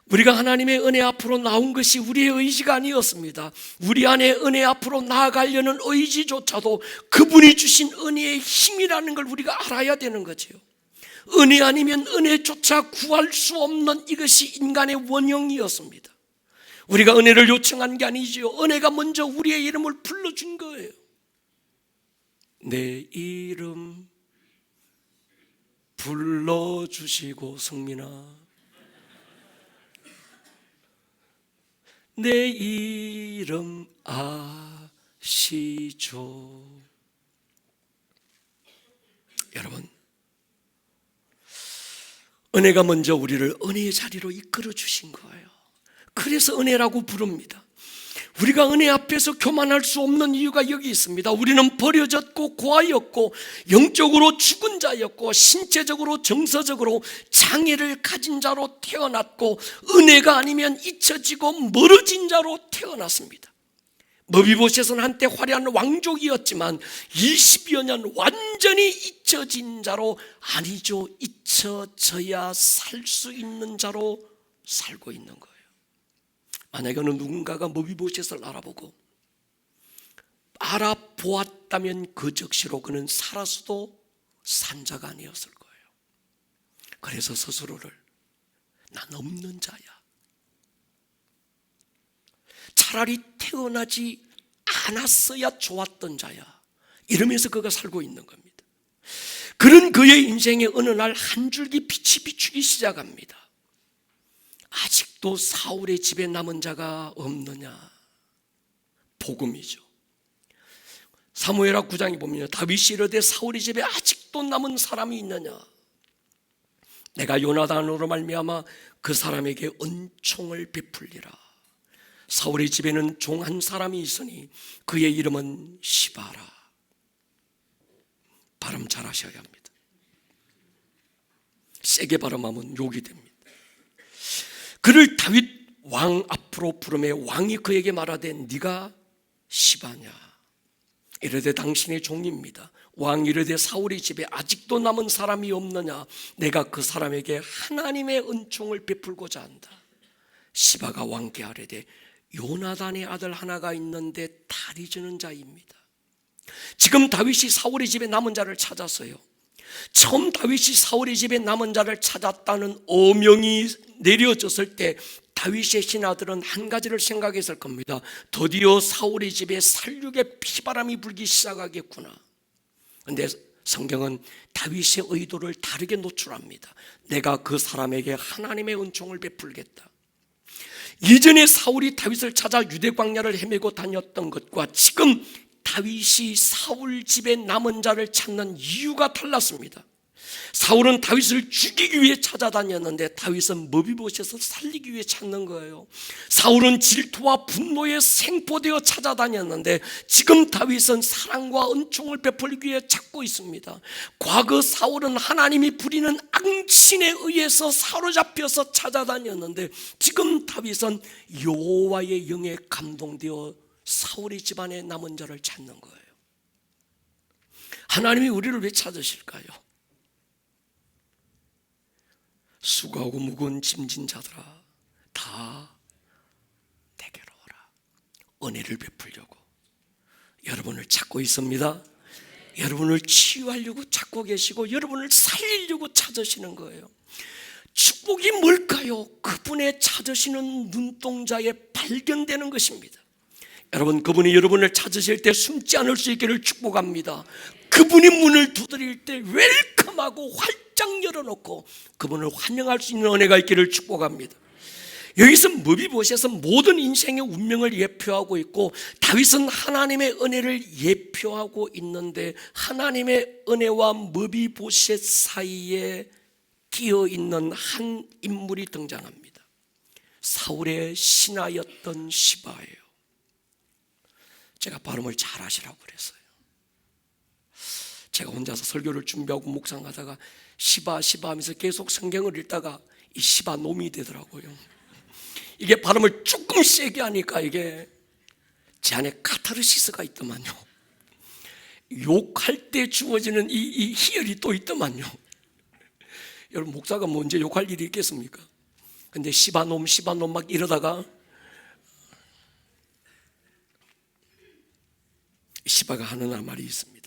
우리가 하나님의 은혜 앞으로 나온 것이 우리의 의지가 아니었습니다. 우리 안에 은혜 앞으로 나아가려는 의지조차도 그분이 주신 은혜의 힘이라는 걸 우리가 알아야 되는 거죠. 은혜 아니면 은혜조차 구할 수 없는 이것이 인간의 원형이었습니다. 우리가 은혜를 요청한 게 아니지요. 은혜가 먼저 우리의 이름을 불러준 거예요. 내 이름 불러주시고, 성민아, 내 이름 아시죠? 여러분, 은혜가 먼저 우리를 은혜의 자리로 이끌어 주신 거예요. 그래서 은혜라고 부릅니다. 우리가 은혜 앞에서 교만할 수 없는 이유가 여기 있습니다. 우리는 버려졌고 고아였고 영적으로 죽은 자였고 신체적으로 정서적으로 장애를 가진 자로 태어났고 은혜가 아니면 잊혀지고 멀어진 자로 태어났습니다. 머비보셋은 한때 화려한 왕족이었지만 20여 년 완전히 잊혀진 자로, 아니죠, 잊혀져야 살 수 있는 자로 살고 있는 거예요. 만약에 어느 누군가가 머비보셋을 알아보았다면 그 즉시로 그는 살아서도 산 자가 아니었을 거예요. 그래서 스스로를 난 없는 자야, 차라리 태어나지 않았어야 좋았던 자야, 이러면서 그가 살고 있는 겁니다. 그런 그의 인생에 어느 날 한 줄기 빛이 비추기 시작합니다. 아직도 사울의 집에 남은 자가 없느냐? 복음이죠. 사무엘하 9장에 보면 다윗이 이르되 사울의 집에 아직도 남은 사람이 있느냐? 내가 요나단으로 말미암아 그 사람에게 은총을 베풀리라. 사울의 집에는 종 한 사람이 있으니 그의 이름은 시바라. 발음 잘 하셔야 합니다. 세게 발음하면 욕이 됩니다. 그를 다윗 왕 앞으로 부르매 왕이 그에게 말하되 네가 시바냐? 이르되 당신의 종입니다. 왕이 이르되 사울의 집에 아직도 남은 사람이 없느냐? 내가 그 사람에게 하나님의 은총을 베풀고자 한다. 시바가 왕께 아뢰되 요나단의 아들 하나가 있는데 다리 저는 자입니다. 지금 다윗이 사울의 집에 남은 자를 찾았어요. 처음 다윗이 사울의 집에 남은 자를 찾았다는 어명이 내려졌을 때 다윗의 신하들은 한 가지를 생각했을 겁니다. 드디어 사울의 집에 살육의 피바람이 불기 시작하겠구나. 그런데 성경은 다윗의 의도를 다르게 노출합니다. 내가 그 사람에게 하나님의 은총을 베풀겠다. 이전에 사울이 다윗을 찾아 유대 광야를 헤매고 다녔던 것과 지금 다윗이 사울 집에 남은 자를 찾는 이유가 달랐습니다. 사울은 다윗을 죽이기 위해 찾아다녔는데 다윗은 머비보셋을 살리기 위해 찾는 거예요. 사울은 질투와 분노에 생포되어 찾아다녔는데 지금 다윗은 사랑과 은총을 베풀기 위해 찾고 있습니다. 과거 사울은 하나님이 부리는 악신에 의해서 사로잡혀서 찾아다녔는데 지금 다윗은 여호와의 영에 감동되어 사울의 집안에 남은 자를 찾는 거예요. 하나님이 우리를 왜 찾으실까요? 수고하고 무거운 짐진 자들아 다 내게로 오라. 은혜를 베풀려고 여러분을 찾고 있습니다. 여러분을 치유하려고 찾고 계시고 여러분을 살리려고 찾으시는 거예요. 축복이 뭘까요? 그분의 찾으시는 눈동자에 발견되는 것입니다. 여러분, 그분이 여러분을 찾으실 때 숨지 않을 수 있기를 축복합니다. 그분이 문을 두드릴 때 웰컴하고 활짝 열어놓고 그분을 환영할 수 있는 은혜가 있기를 축복합니다. 여기서 머비보셋은 모든 인생의 운명을 예표하고 있고 다윗은 하나님의 은혜를 예표하고 있는데 하나님의 은혜와 머비보셋 사이에 끼어 있는 한 인물이 등장합니다. 사울의 신하였던 시바예요. 제가 발음을 잘 하시라고 그랬어요. 제가 혼자서 설교를 준비하고 묵상하다가 시바 하면서 계속 성경을 읽다가 이 시바 놈이 되더라고요. 이게 발음을 조금 세게 하니까 이게 제 안에 카타르시스가 있더만요. 욕할 때 주어지는 이 희열이 또 있더만요. 여러분, 목사가 뭐 언제 욕할 일이 있겠습니까? 근데 시바놈 막 이러다가 시바가 하는 말이 있습니다.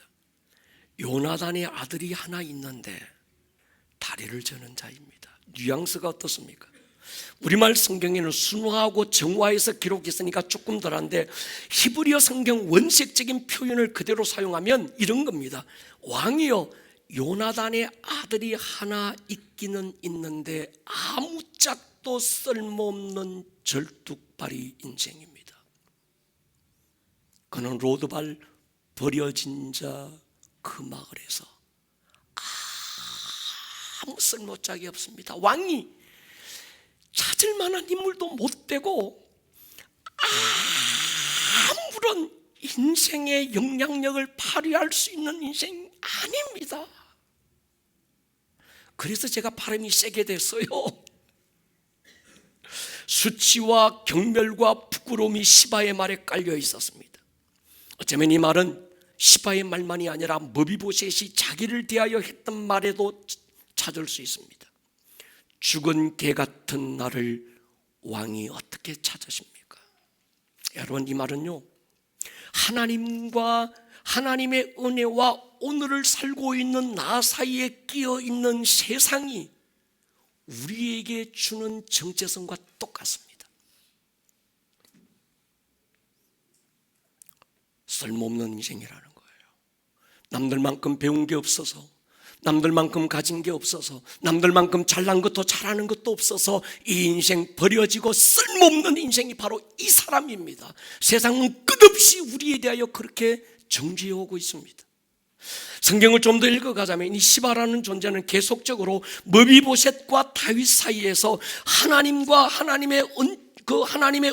요나단의 아들이 하나 있는데 다리를 저는 자입니다. 뉘앙스가 어떻습니까? 우리말 성경에는 순화하고 정화해서 기록했으니까 조금 덜한데 히브리어 성경 원색적인 표현을 그대로 사용하면 이런 겁니다. 왕이여, 요나단의 아들이 하나 있기는 있는데 아무짝도 쓸모없는 절뚝발이 인생입니다. 그는 로드발 버려진 자 그 마을에서 아무 쓸모짝이 없습니다. 왕이 찾을 만한 인물도 못 되고 아무런 인생의 영향력을 발휘할 수 있는 인생 아닙니다. 그래서 제가 발음이 세게 됐어요. 수치와 경멸과 부끄러움이 시바의 말에 깔려 있었습니다. 어쩌면 이 말은 시바의 말만이 아니라 머비보셋이 자기를 대하여 했던 말에도 찾을 수 있습니다. 죽은 개 같은 나를 왕이 어떻게 찾으십니까? 여러분, 이 말은요, 하나님과 하나님의 은혜와 오늘을 살고 있는 나 사이에 끼어 있는 세상이 우리에게 주는 정체성과 똑같습니다. 쓸모없는 인생이라는 거예요. 남들만큼 배운 게 없어서, 남들만큼 가진 게 없어서, 남들만큼 잘난 것도 잘하는 것도 없어서 이 인생 버려지고 쓸모없는 인생이 바로 이 사람입니다. 세상은 끝없이 우리에 대하여 그렇게 정죄해 오고 있습니다. 성경을 좀 더 읽어가자면 이 시바라는 존재는 계속적으로 머비보셋과 다윗 사이에서 하나님과 하나님의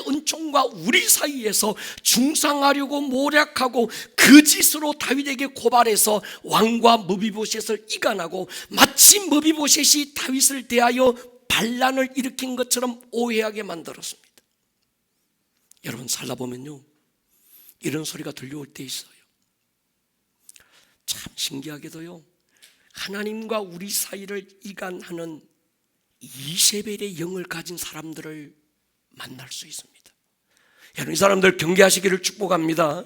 은총과 우리 사이에서 중상하려고 모략하고 거짓으로 다윗에게 고발해서 왕과 머비보셋을 이간하고 마치 머비보셋이 다윗을 대하여 반란을 일으킨 것처럼 오해하게 만들었습니다. 여러분, 살다 보면요, 이런 소리가 들려올 때 있어요. 참 신기하게도요, 하나님과 우리 사이를 이간하는 이세벨의 영을 가진 사람들을 만날 수 있습니다. 여러분, 이 사람들 경계하시기를 축복합니다.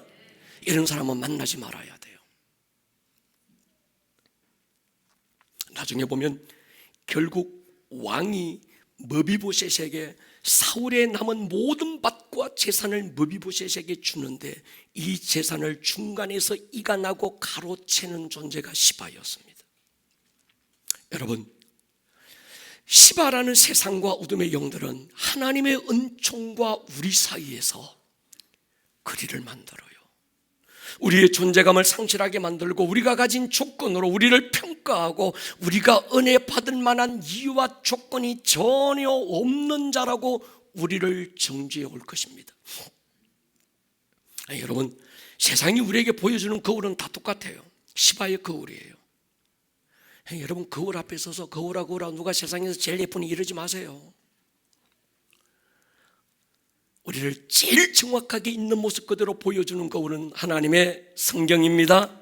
이런 사람은 만나지 말아야 돼요. 나중에 보면 결국 왕이 머비보셋에게 사울의 남은 모든 밭과 재산을 무비보셋에게 주는데 이 재산을 중간에서 이간하고 가로채는 존재가 시바였습니다. 여러분, 시바라는 세상과 어둠의 영들은 하나님의 은총과 우리 사이에서 거리를 만들어요. 우리의 존재감을 상실하게 만들고 우리가 가진 조건으로 우리를 평가하고 우리가 은혜 받을 만한 이유와 조건이 전혀 없는 자라고 우리를 정죄해 올 것입니다. 여러분, 세상이 우리에게 보여주는 거울은 다 똑같아요. 시바의 거울이에요. 여러분, 거울 앞에 서서 거울아 누가 세상에서 제일 예쁘니 이러지 마세요. 우리를 제일 정확하게 있는 모습 그대로 보여주는 거울은 하나님의 성경입니다.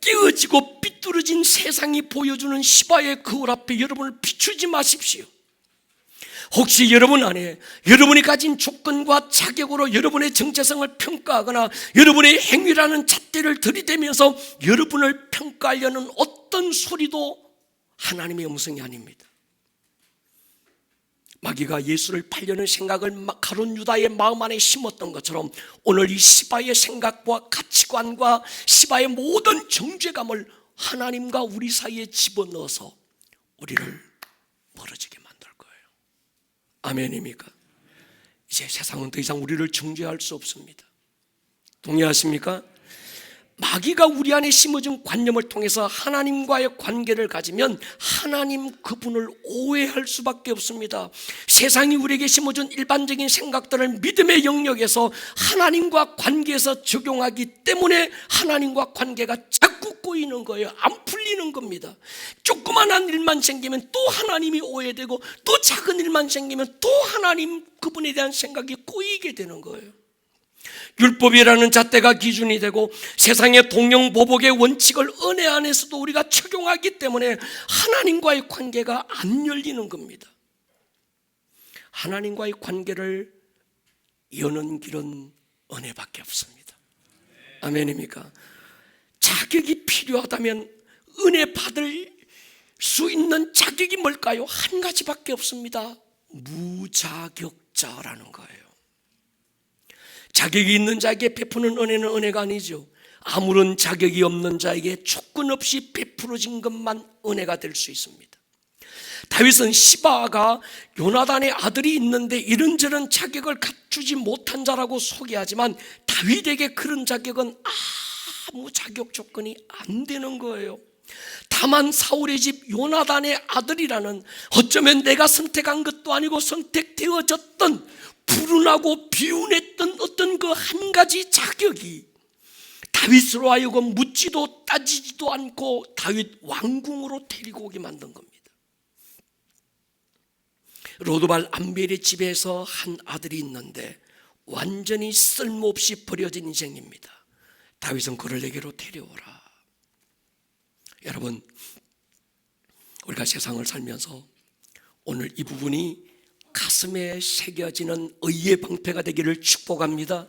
깨어지고 삐뚤어진 세상이 보여주는 시바의 거울 앞에 여러분을 비추지 마십시오. 혹시 여러분 안에 여러분이 가진 조건과 자격으로 여러분의 정체성을 평가하거나 여러분의 행위라는 잣대를 들이대면서 여러분을 평가하려는 어떤 소리도 하나님의 음성이 아닙니다. 마귀가 예수를 팔려는 생각을 가룟 유다의 마음 안에 심었던 것처럼 오늘 이 시바의 생각과 가치관과 시바의 모든 정죄감을 하나님과 우리 사이에 집어넣어서 우리를 멀어지게 만들 거예요. 아멘입니까? 이제 세상은 더 이상 우리를 정죄할 수 없습니다. 동의하십니까? 마귀가 우리 안에 심어준 관념을 통해서 하나님과의 관계를 가지면 하나님 그분을 오해할 수밖에 없습니다. 세상이 우리에게 심어준 일반적인 생각들을 믿음의 영역에서 하나님과 관계에서 적용하기 때문에 하나님과 관계가 자꾸 꼬이는 거예요. 안 풀리는 겁니다. 조그만한 일만 생기면 또 하나님이 오해되고 또 작은 일만 생기면 또 하나님 그분에 대한 생각이 꼬이게 되는 거예요. 율법이라는 잣대가 기준이 되고 세상의 동영보복의 원칙을 은혜 안에서도 우리가 적용하기 때문에 하나님과의 관계가 안 열리는 겁니다. 하나님과의 관계를 여는 길은 은혜밖에 없습니다. 아멘입니까? 자격이 필요하다면 은혜 받을 수 있는 자격이 뭘까요? 한 가지밖에 없습니다. 무자격자라는 거예요. 자격이 있는 자에게 베푸는 은혜는 은혜가 아니죠. 아무런 자격이 없는 자에게 조건 없이 베풀어진 것만 은혜가 될 수 있습니다. 다윗은 시바가 요나단의 아들이 있는데 이런저런 자격을 갖추지 못한 자라고 소개하지만 다윗에게 그런 자격은 아무 자격 조건이 안 되는 거예요. 다만 사울의 집 요나단의 아들이라는 어쩌면 내가 선택한 것도 아니고 선택되어졌던 불운하고 비운했던 어떤 그 한 가지 자격이 다윗으로 하여금 묻지도 따지지도 않고 다윗 왕궁으로 데리고 오게 만든 겁니다. 로드발 암벨의 집에서 한 아들이 있는데 완전히 쓸모없이 버려진 인생입니다. 다윗은 그를 내게로 데려오라. 여러분, 우리가 세상을 살면서 오늘 이 부분이 가슴에 새겨지는 의의 방패가 되기를 축복합니다.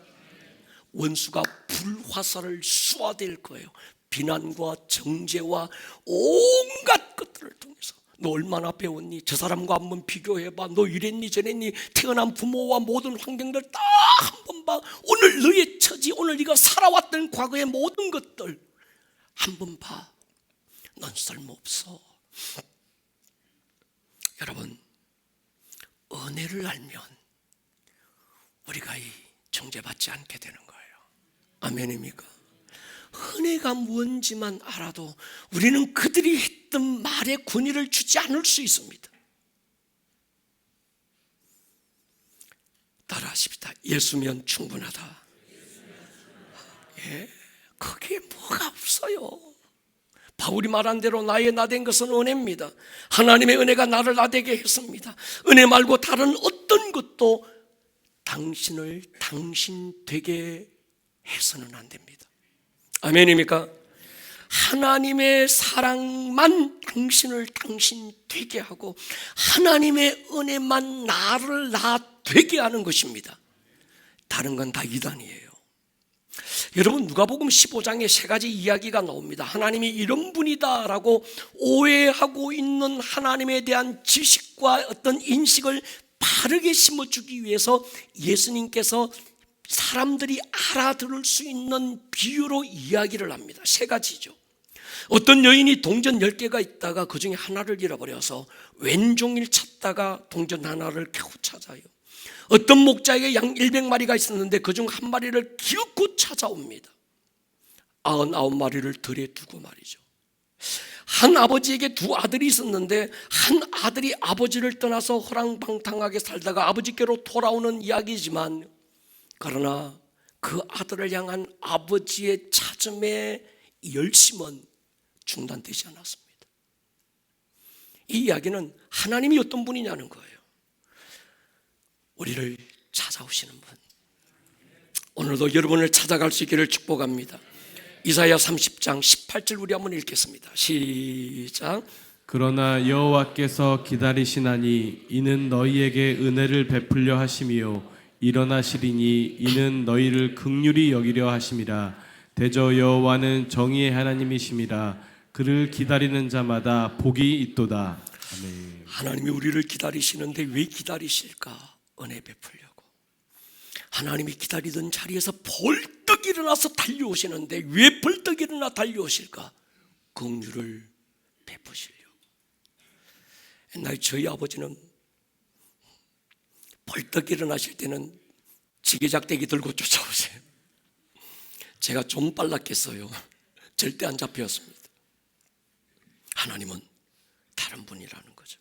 원수가 불화살을 쏘아댈 거예요. 비난과 정죄와 온갖 것들을 통해서 너 얼마나 배웠니? 저 사람과 한번 비교해봐. 너 이랬니 저랬니? 태어난 부모와 모든 환경들 다 한번 봐. 오늘 너의 처지, 오늘 네가 살아왔던 과거의 모든 것들 한번 봐. 넌 쓸모없어. 여러분, 은혜를 알면 우리가 이 정죄받지 않게 되는 거예요. 아멘입니까? 은혜가 뭔지만 알아도 우리는 그들이 했던 말에 권위를 주지 않을 수 있습니다. 따라하십시다. 예수면 충분하다. 예, 거기에 뭐가 없어요. 바울이 말한 대로 나의 나된 것은 은혜입니다. 하나님의 은혜가 나를 나되게 했습니다. 은혜 말고 다른 어떤 것도 당신을 당신 되게 해서는 안 됩니다. 아멘입니까? 하나님의 사랑만 당신을 당신 되게 하고 하나님의 은혜만 나를 나 되게 하는 것입니다. 다른 건 다 이단이에요. 여러분, 누가복음 15장에 세 가지 이야기가 나옵니다. 하나님이 이런 분이다라고 오해하고 있는 하나님에 대한 지식과 어떤 인식을 바르게 심어주기 위해서 예수님께서 사람들이 알아들을 수 있는 비유로 이야기를 합니다. 세 가지죠. 어떤 여인이 동전 10개가 있다가 그 중에 하나를 잃어버려서 왼종일 찾다가 동전 하나를 겨우 찾아요. 어떤 목자에게 양 100마리가 있었는데 그 중 한 마리를 기어코 찾아옵니다. 99마리를 들에 두고 말이죠. 한 아버지에게 두 아들이 있었는데 한 아들이 아버지를 떠나서 호랑방탕하게 살다가 아버지께로 돌아오는 이야기지만, 그러나 그 아들을 향한 아버지의 찾음의 열심은 중단되지 않았습니다. 이 이야기는 하나님이 어떤 분이냐는 거예요. 우리를 찾아오시는 분, 오늘도 여러분을 찾아갈 수 있기를 축복합니다. 이사야 30장 18절 우리 한번 읽겠습니다. 시작. 그러나 여호와께서 기다리시나니 이는 너희에게 은혜를 베풀려 하심이요 일어나시리니 이는 너희를 긍휼히 여기려 하심이라. 대저 여호와는 정의의 하나님이심이라. 그를 기다리는 자마다 복이 있도다. 아멘. 하나님이 우리를 기다리시는데 왜 기다리실까? 은혜 베풀려고. 하나님이 기다리던 자리에서 벌떡 일어나서 달려오시는데 왜 벌떡 일어나 달려오실까? 긍휼을 베푸시려고. 옛날 저희 아버지는 벌떡 일어나실 때는 지게작대기 들고 쫓아오세요. 제가 좀 빨랐겠어요. 절대 안 잡혔습니다. 하나님은 다른 분이라는 거죠.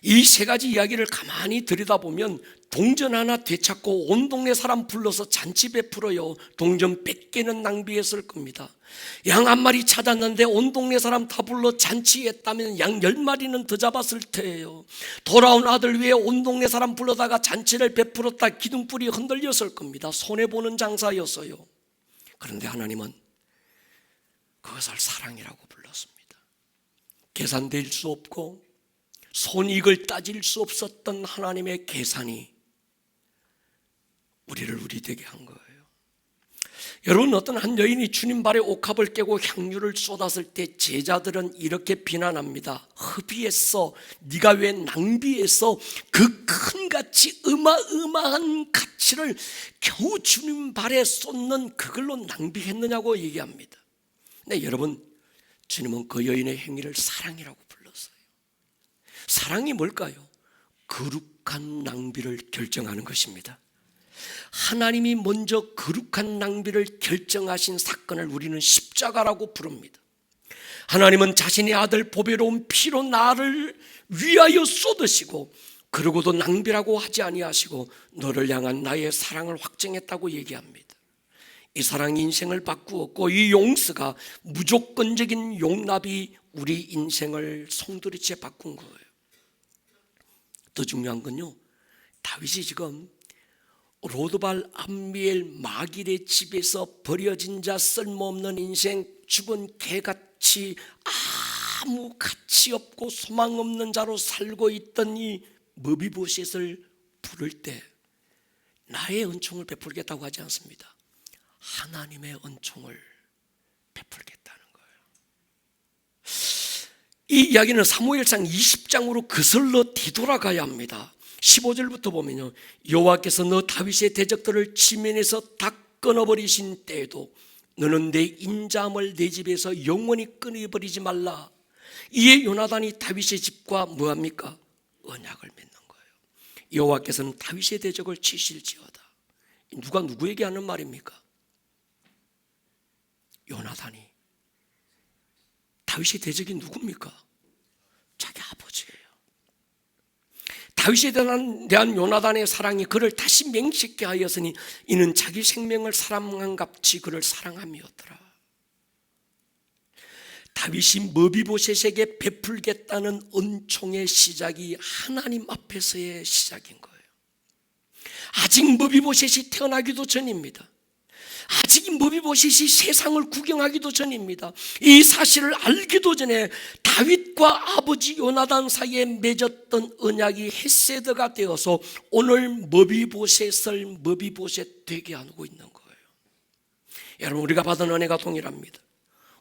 이 세 가지 이야기를 가만히 들여다보면 동전 하나 되찾고 온 동네 사람 불러서 잔치 베풀어요. 동전 100개는 낭비했을 겁니다. 양 한 마리 찾았는데 온 동네 사람 다 불러 잔치했다면 양 10마리는 더 잡았을 테예요. 돌아온 아들 위해 온 동네 사람 불러다가 잔치를 베풀었다 기둥불이 흔들렸을 겁니다. 손해보는 장사였어요. 그런데 하나님은 그것을 사랑이라고 불렀습니다. 계산될 수 없고 손익을 따질 수 없었던 하나님의 계산이 우리를 우리 되게 한 거예요. 여러분, 어떤 한 여인이 주님 발에 옥합을 깨고 향유를 쏟았을 때 제자들은 이렇게 비난합니다. 허비했어. 네가 왜 낭비했어? 그 큰 가치, 어마어마한 가치를 겨우 주님 발에 쏟는 그걸로 낭비했느냐고 얘기합니다. 네, 여러분, 주님은 그 여인의 행위를 사랑이라고 불렀어요. 사랑이 뭘까요? 거룩한 낭비를 결정하는 것입니다. 하나님이 먼저 거룩한 낭비를 결정하신 사건을 우리는 십자가라고 부릅니다. 하나님은 자신의 아들 보배로운 피로 나를 위하여 쏟으시고 그러고도 낭비라고 하지 아니하시고 너를 향한 나의 사랑을 확증했다고 얘기합니다. 이 사랑이 인생을 바꾸었고 이 용서가 무조건적인 용납이 우리 인생을 송두리째 바꾼 거예요. 더 중요한 건요, 다윗이 지금 로드발 암미엘 마길의 집에서 버려진 자, 쓸모없는 인생, 죽은 개같이 아무 가치 없고 소망 없는 자로 살고 있던 이 머비보셋을 부를 때 나의 은총을 베풀겠다고 하지 않습니다. 하나님의 은총을 베풀겠다는 거예요. 이 이야기는 사무엘상 20장으로 거슬러 뒤돌아가야 합니다. 15절부터 보면요, 여호와께서 너 다윗의 대적들을 지면에서 다 끊어버리신 때에도 너는 내 인자함을 내 집에서 영원히 끊어버리지 말라. 이에 요나단이 다윗의 집과 뭐합니까? 언약을 맺는 거예요. 여호와께서는 다윗의 대적을 치실지어다. 누가 누구에게 하는 말입니까? 요나단이. 다윗의 대적이 누굽니까? 자기 아버지예요. 다윗에 대한 요나단의 사랑이 그를 다시 맹세케 하였으니 이는 자기 생명을 사랑한 값이 그를 사랑함이었더라. 다윗이 머비보셋에게 베풀겠다는 은총의 시작이 하나님 앞에서의 시작인 거예요. 아직 머비보셋이 태어나기도 전입니다. 아직 머비보셋이 세상을 구경하기도 전입니다. 이 사실을 알기도 전에 다윗과 아버지 요나단 사이에 맺었던 언약이 헤세드가 되어서 오늘 머비보셋을 머비보셋 되게 하고 있는 거예요. 여러분, 우리가 받은 은혜가 동일합니다.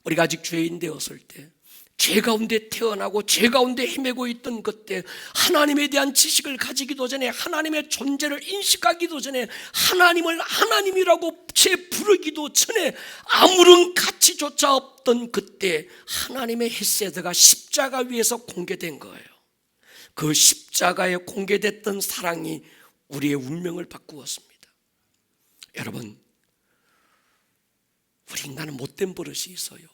우리가 아직 죄인 되었을 때 죄 가운데 태어나고 죄 가운데 헤매고 있던 그때 하나님에 대한 지식을 가지기도 전에, 하나님의 존재를 인식하기도 전에, 하나님을 하나님이라고 부르기도 전에 아무런 가치조차 없던 그때 하나님의 헤세드가 십자가 위에서 공개된 거예요. 그 십자가에 공개됐던 사랑이 우리의 운명을 바꾸었습니다. 여러분, 우리 인간은 못된 버릇이 있어요.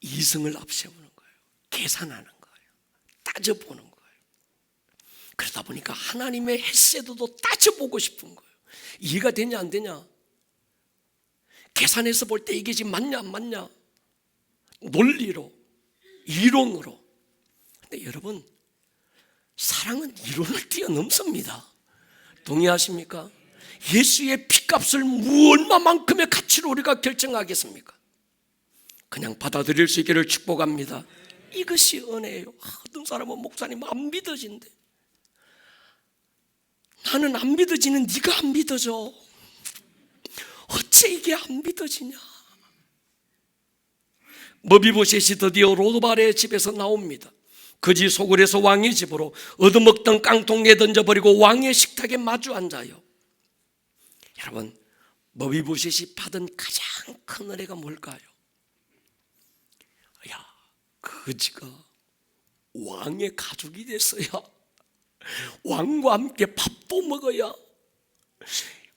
이성을 앞세우는 거예요. 계산하는 거예요. 따져보는 거예요. 그러다 보니까 하나님의 헤세드도 따져보고 싶은 거예요. 이해가 되냐 안 되냐? 계산해서 볼 때 이게 지금 맞냐 안 맞냐? 논리로, 이론으로. 근데 여러분, 사랑은 이론을 뛰어넘습니다. 동의하십니까? 예수의 피값을 얼마만큼의 가치로 우리가 결정하겠습니까? 그냥 받아들일 수 있기를 축복합니다. 이것이 은혜예요. 어떤 사람은 목사님 안 믿어진대. 나는 안 믿어지는 네가 안 믿어져. 어째 이게 안 믿어지냐? 머비보셋이 드디어 로드발의 집에서 나옵니다. 그지 소굴에서 왕의 집으로 얻어먹던 깡통에 던져버리고 왕의 식탁에 마주 앉아요. 여러분, 머비보셋이 받은 가장 큰 은혜가 뭘까요? 야, 그지가 왕의 가족이 됐어야 왕과 함께 밥도 먹어야,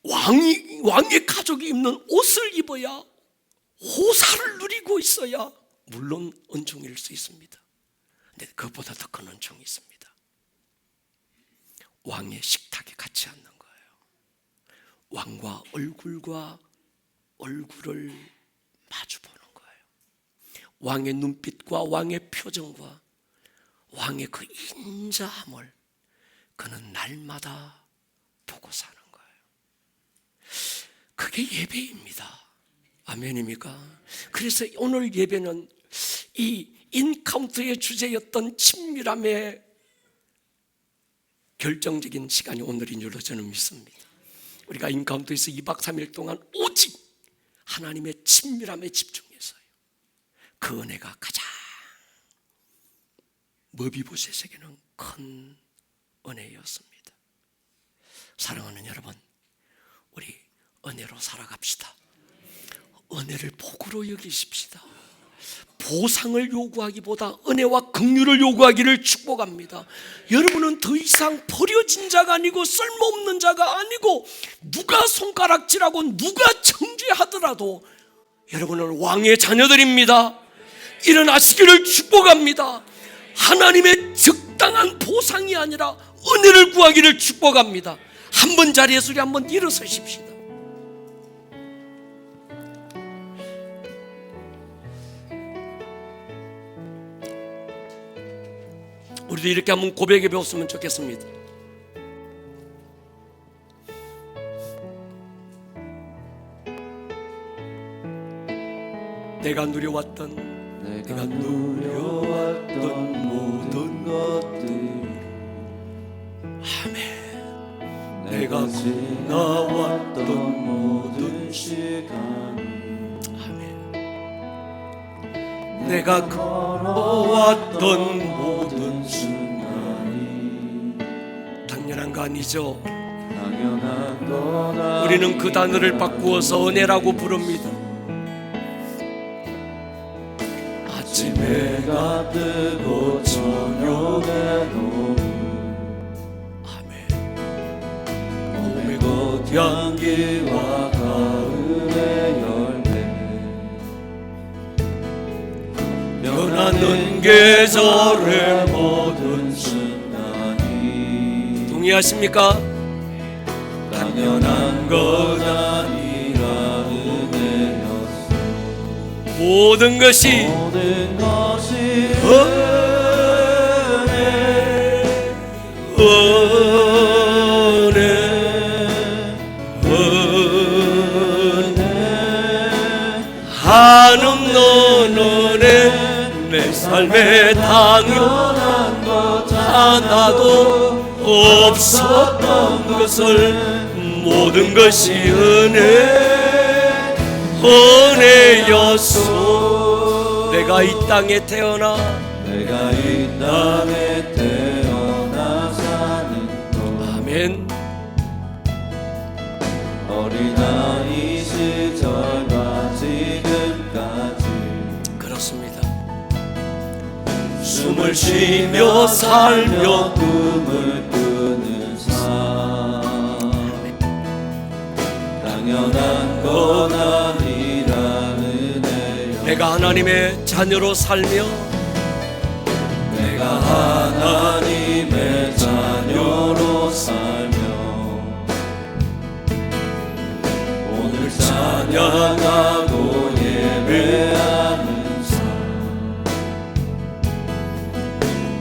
왕의 가족이 입는 옷을 입어야, 호사를 누리고 있어야 물론 은총일 수 있습니다. 근데 그것보다 더 큰 은총이 있습니다. 왕의 식탁에 같이 앉는 거예요. 왕과 얼굴과 얼굴을 마주보는 거예요. 왕의 눈빛과 왕의 표정과 왕의 그 인자함을 그는 날마다 보고 사는 거예요. 그게 예배입니다. 아멘입니까? 그래서 오늘 예배는 이 인카운트의 주제였던 친밀함의 결정적인 시간이 오늘인 줄로 저는 믿습니다. 우리가 인카운트에서 2박 3일 동안 오직 하나님의 친밀함에 집중했어요. 그 은혜가 가장 머비보셋에게는 큰 은혜였습니다. 사랑하는 여러분, 우리 은혜로 살아갑시다. 은혜를 복으로 여기십시다. 보상을 요구하기보다 은혜와 긍휼을 요구하기를 축복합니다. 여러분은 더 이상 버려진 자가 아니고 쓸모없는 자가 아니고, 누가 손가락질하고 누가 정죄하더라도 여러분은 왕의 자녀들입니다. 일어나시기를 축복합니다. 하나님의 적당한 보상이 아니라 은혜를 구하기를 축복합니다. 한 번 자리에서 우리 한번 일어서십시다. 우리도 이렇게 한번 고백해 배웠으면 좋겠습니다. 내가 누려왔던 모든 것들, 아멘. 내가 지나왔던 모든 시간, 아멘. 내가 걸어왔던 모든 순간이 당연한 거 아니죠? 당연한 건 우리는 그 단어를 바꾸어서 은혜라고 부릅니다. 아침에가 뜨고 저녁에 노을, 아멘. 봄의 꽃향기와 가을의 열매, 변하는 계절의 모든 순간이 동의하십니까? 당연한 것 아니라 은혜였어. 모든 것이 모든 것이 은혜 한없는 은혜, 내 삶에 당연한 것 하나도 없었던 것을 모든 것이 은혜였소. 내 내가 이 땅에 태어나 내가 이 땅에 태어나 사는 것 아멘. 어린아이 시절과 지금까지 그렇습니다. 숨을 쉬며 살며 꿈을 꾸는 삶 당연한 건 아니라 은혜여 내가 하나님의 자녀로 살며 내가 하나님의 자녀로 살며 오늘 찬양하고 예배하는 삶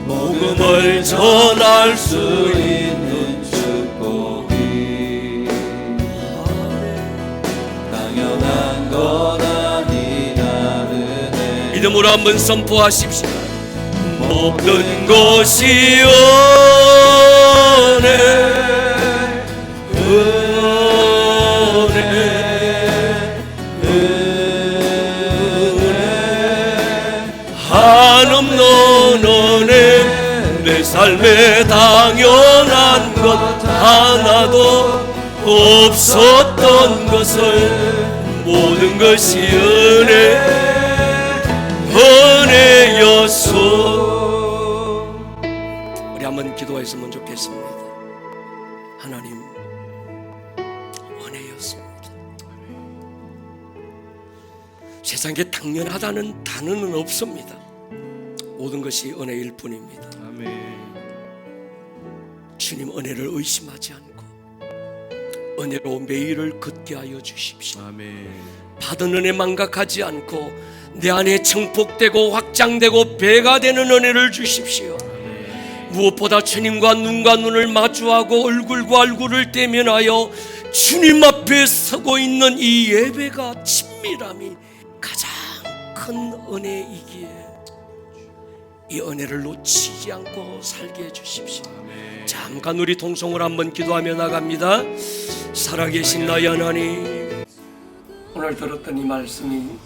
복음을 전할 수 있는 축복이 당연한 것 아니라 은혜 믿음으로 한번 선포하십시오. 모든 것이 은혜 한없는 은혜 내 삶에 당연한 것 하나도 없었던 것을 모든 것이 은혜였소. 우리 한번 기도했으면 좋겠습니다. 하나님, 은혜였습니다. 세상에 당연하다는 단어는 없습니다. 모든 것이 은혜일 뿐입니다. 아멘. 주님 은혜를 의심하지 않고 은혜로 매일을 걷게 하여 주십시오. 아멘. 받은 은혜 망각하지 않고 내 안에 증폭되고 확장되고 배가 되는 은혜를 주십시오. 무엇보다 주님과 눈과 눈을 마주하고 얼굴과 얼굴을 대면하여 주님 앞에 서고 있는 이 예배가 친밀함이 가장 큰 은혜이기에 이 은혜를 놓치지 않고 살게 해주십시오. 잠깐 우리 통성으로 한번 기도하며 나갑니다. 살아계신 나의 하나님, 오늘 들었던 이 말씀이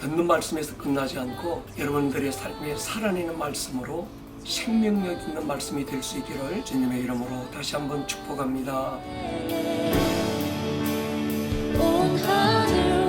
듣는 말씀에서 끝나지 않고 여러분들의 삶에 살아내는 말씀으로 생명력 있는 말씀이 될 수 있기를 주님의 이름으로 다시 한번 축복합니다. 온 하늘